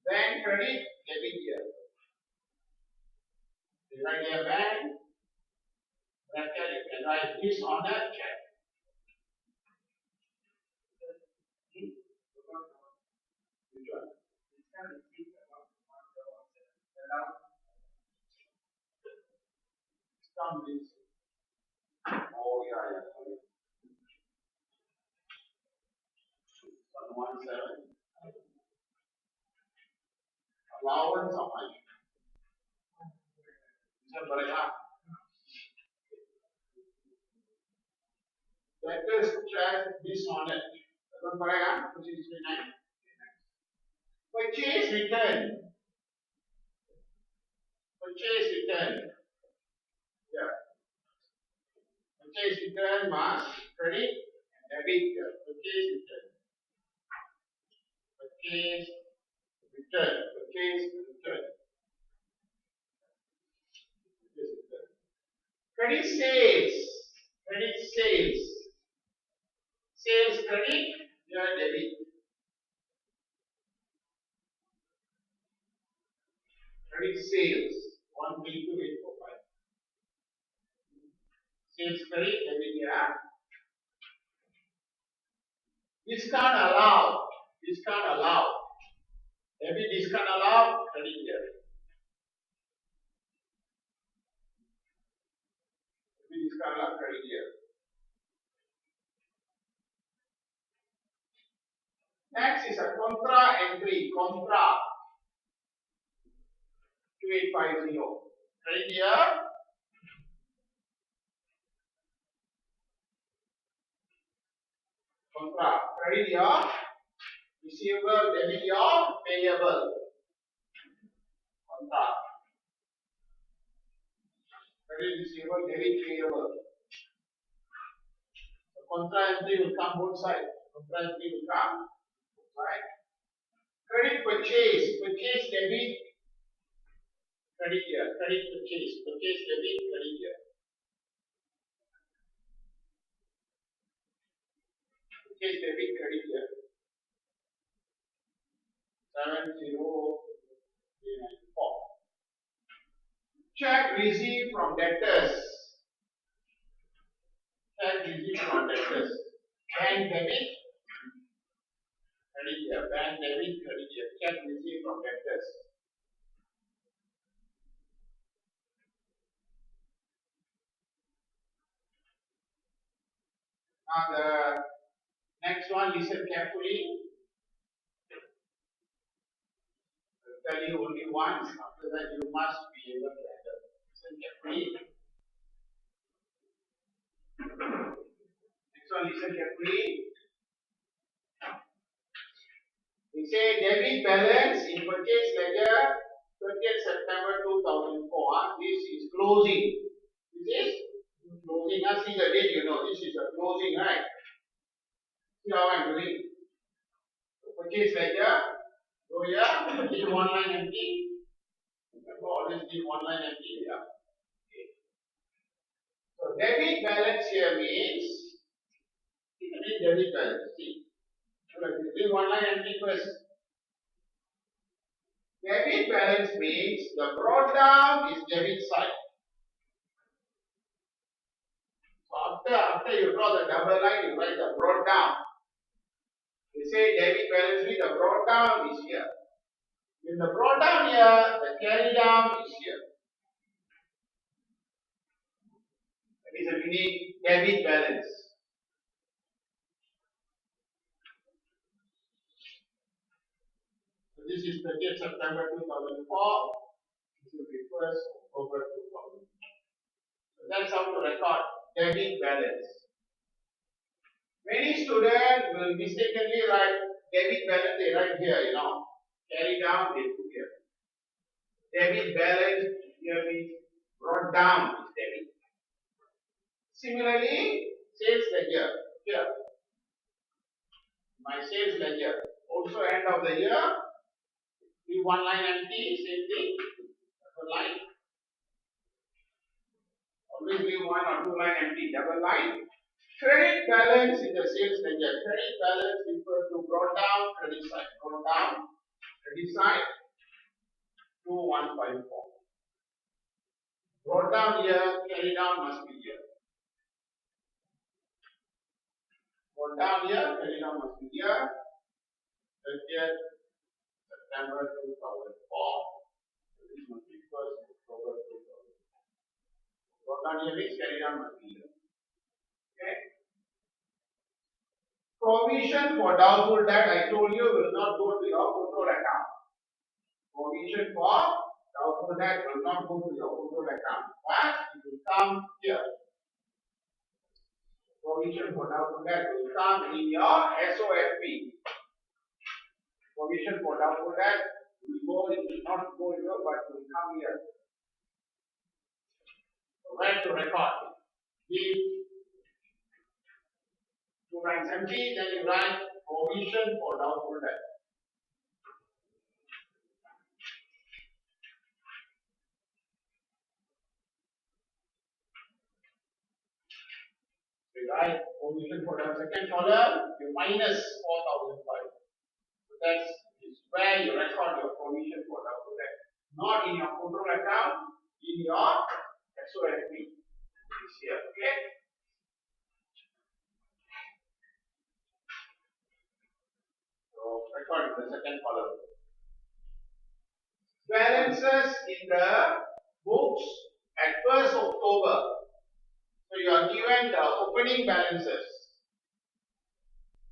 Bank credit debit here. You write here bank. Bracket you can write dishonored check. Which one? Discount receipt. Oh yeah, sorry. 117. Allowance of money. सब बढ़ेगा. Debtors check dishonored. कौन पड़ेगा? कुछ इसमें नहीं. Purchase return. Purchase return. Yeah. Purchase return must credit debit here. Purchase return. Purchase return. Purchase return. Purchase return. Credit sales. Credit sales. Sales credit here debit. Credit sales 132845. Sales credit debit here. Discount allowed. Discount allowed. Debit discount allowed. Credit here. Debit discount allowed. Credit here. Next is a contra entry. Contra 2850. Credit here. Contra credit here. Receivable debit here. Payable. Contra. Credit receivable debit payable. The contra entry will come both sides. Contra entry will come both sides. Credit purchase. Purchase debit. Credit here. Credit purchase. Purchase debit. Credit here. Purchase debit. Credit here. 70394. Check received from debtors. Check received from debtors. Bank debit. Credit here. Bank debit. Credit here. Check received from debtors. Now the next one, listen carefully. tell you only once. After that, you must be able to enter. Listen carefully. Next one, listen carefully. We say debit balance in purchase ledger 30th September 2004. This is closing. This is closing. See the date, you know. This is a closing, right? See how I'm doing. Purchase ledger. Go here. Leave one line empty. Remember, always leave one line empty here. Okay. So debit balance here means debit balance. See. Leave one line empty first. Debit balance means the brought down is debit side. So after you draw the double line, you write the brought down. You say debit balance means the brought down is here. When the brought down here, the carry down is here. That is the meaning debit balance. So this is 30th September 2004. This will be 1st October 2000. So that's how to record debit balance. Many students will mistakenly write debit balance, they write here, you know. Carry down, they put here. Debit balance here means brought down is debit. Similarly, sales ledger here. My sales ledger. Also end of the year. Leave one line empty, same thing. Double line. Always leave one or two line empty, double line. Credit balance in the sales ledger. Credit balance equal to brought down, credit side. Brought down, credit side, 2154. Brought down here, carry down must be here. Brought down here, carry down must be here. 30th September 2004. So this must be 1st October 2004. Brought down here means carry down must be here. Okay. Provision for doubtful debt, I told you, will not go to your control account. Provision for doubtful debt will not go to your control account, but it will come here. Provision for doubtful debt will come in your SOFP. Provision for doubtful debt will go, it will not go here, but will come here. So where to record? Leave two lines empty, then you write provision for doubtful debt. You write provision for the second column, you minus 4005. So that's where you record your provision for doubtful debt. Not in your control account, in your SOFP. Is here, okay? So record the second column. Balances in the books at 1st October. So you are given the opening balances.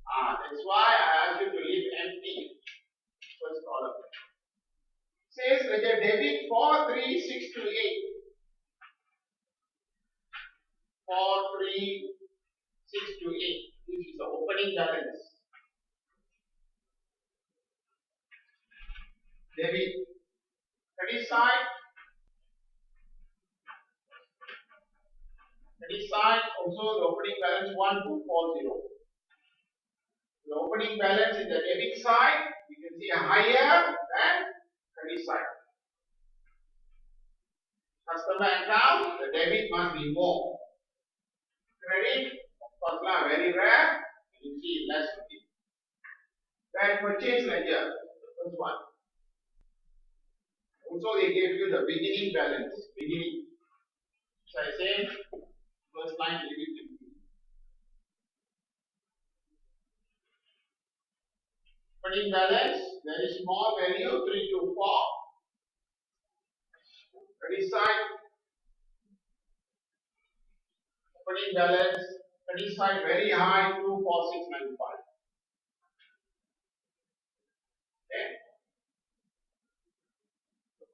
That's why I asked you to leave empty. First column. Says ledger debit 43628. 43628. This is the opening balance. Debit. Credit side. Credit side also the opening balance 1240. The opening balance in the debit side, you can see higher than credit side. Customer account, the debit must be more. Credit, of course, very rare. You see less of it. Then purchase ledger, the first one. Also, they gave you the beginning balance. Beginning. So I say, first line, leave it empty. Opening balance, very small value, 324. Credit side, opening balance, credit side very high, 24695. Okay.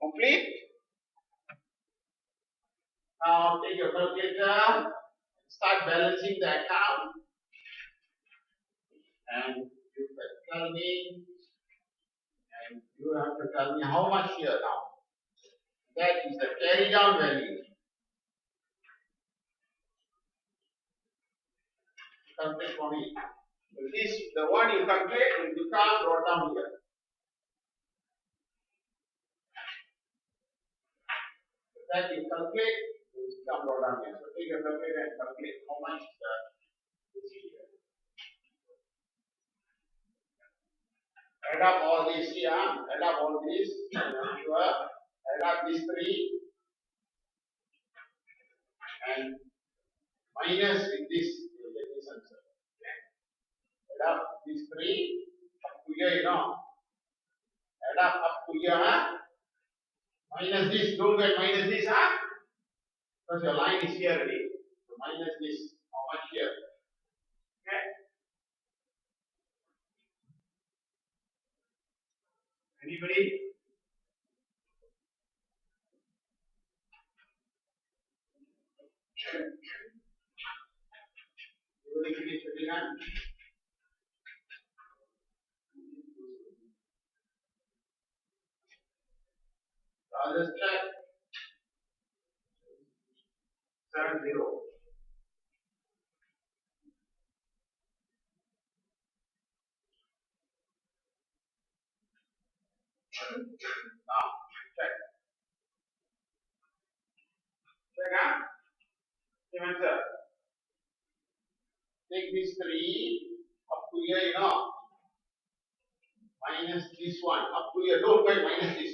Complete? Now take your calculator, start balancing the account, and you can tell me, and you have to tell me how much here now. That is the carry down value. Calculate for me. So this, the one you calculate will become brought down here. That you calculate will become brought down here. So take your calculator and calculate how much this is here. Add up all this here, add up all this, add up these three, and minus with this, you will get this answer. Okay. Add up these three, up to here, add up to here, minus this, don't get minus this, because your line is here already. So minus this, how much here? Okay. Anybody? Everybody finish the dinner? So I'll just check. 70. Now, check. Check, same answer. Take these three up to here, minus this one up to here. Don't get minus this.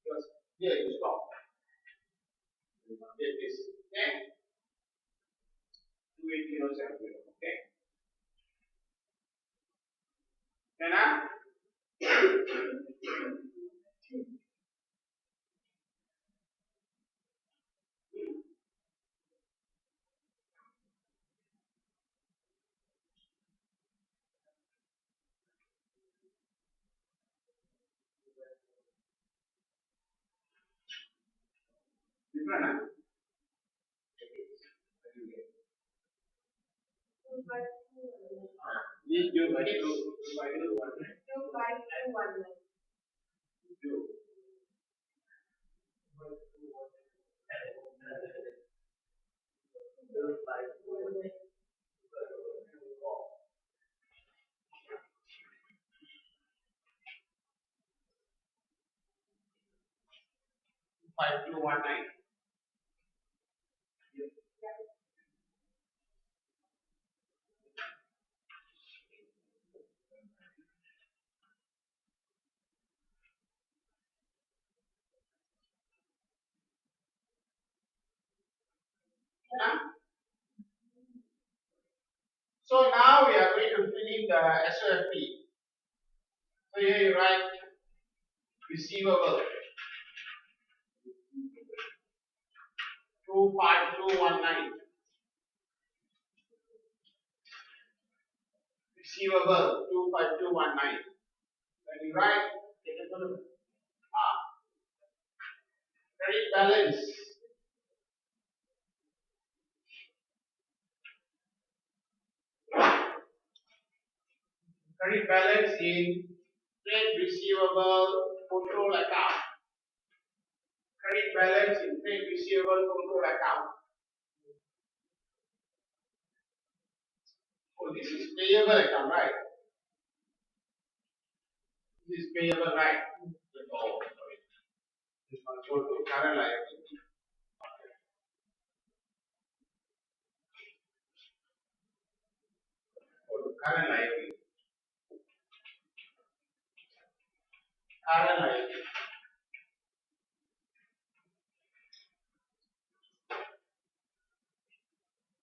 Because here you stop. You get this. Okay? 28070. Okay? Then, different, Please do by 2 by 2 1 2 by 2 1 2. 5219. So now we are going to fill in the SOFP. So here you write receivable 25219. Receivable 25219. Then you write credit balance. Credit balance in trade receivable control account. Credit balance in trade receivable control account. Oh, this is payable account, right? This is payable, right? Oh, sorry. This one go to current liability. Go to current liability. Current liability.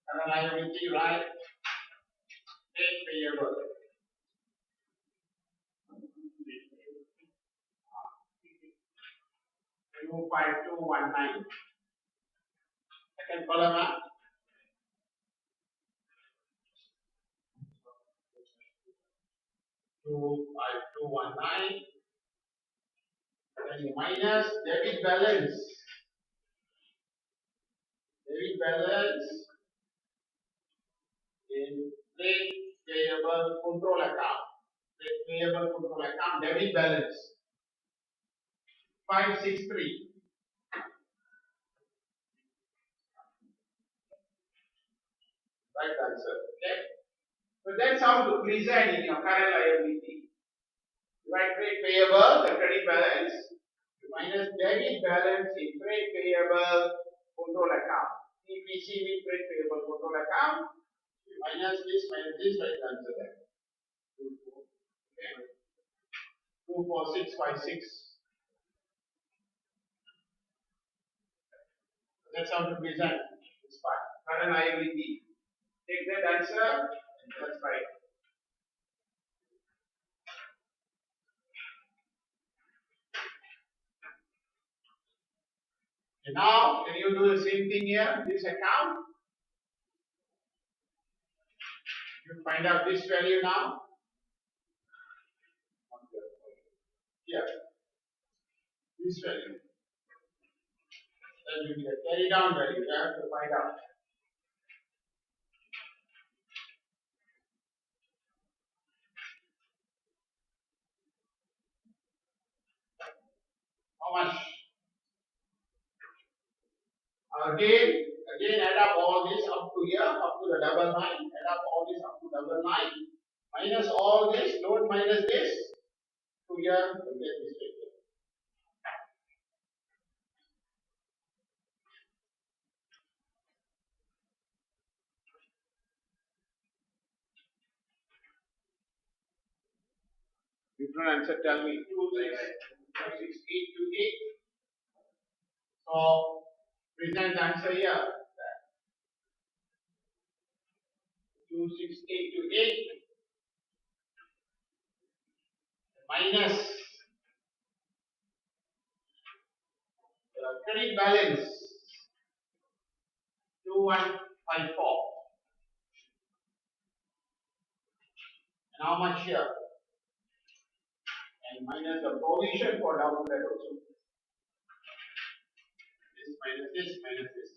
Current liability, right? Trade payable. 25219. Second column, 25219. and minus debit balance. Debit balance in trade payable control account. Trade payable control account debit balance 563. Right answer. Okay. So that's how to present in your current liability. Right, trade payable, the credit balance, minus debit balance in trade payable control account. TPC with trade payable control account, minus this, right answer there. Okay. 24656. That's how to present this part. Current liability. Take that answer, that's right. Okay, now, can you do the same thing here? This account, you find out this value now. Here, this value. That will be the carry down value. You have to find out. How much? Again, add up all this up to here, up to the double line. Add up all this up to double line. Minus all this, don't minus this. To here, you get this figure. Different answer, tell me 26828. So, present answer here. 26828 minus credit balance 2154. And how much here? And minus the provision for down that also. This minus this minus this.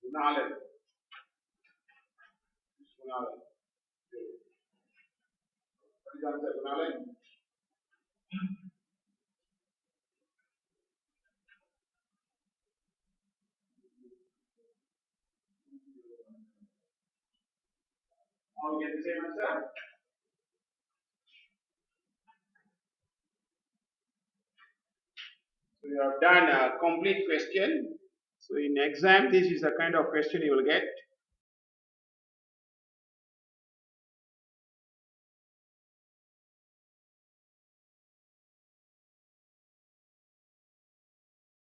Gunalan. Gunalan. What is the answer, Gunalan? All get the same answer? So you have done a complete question. So in exam, this is the kind of question you will get.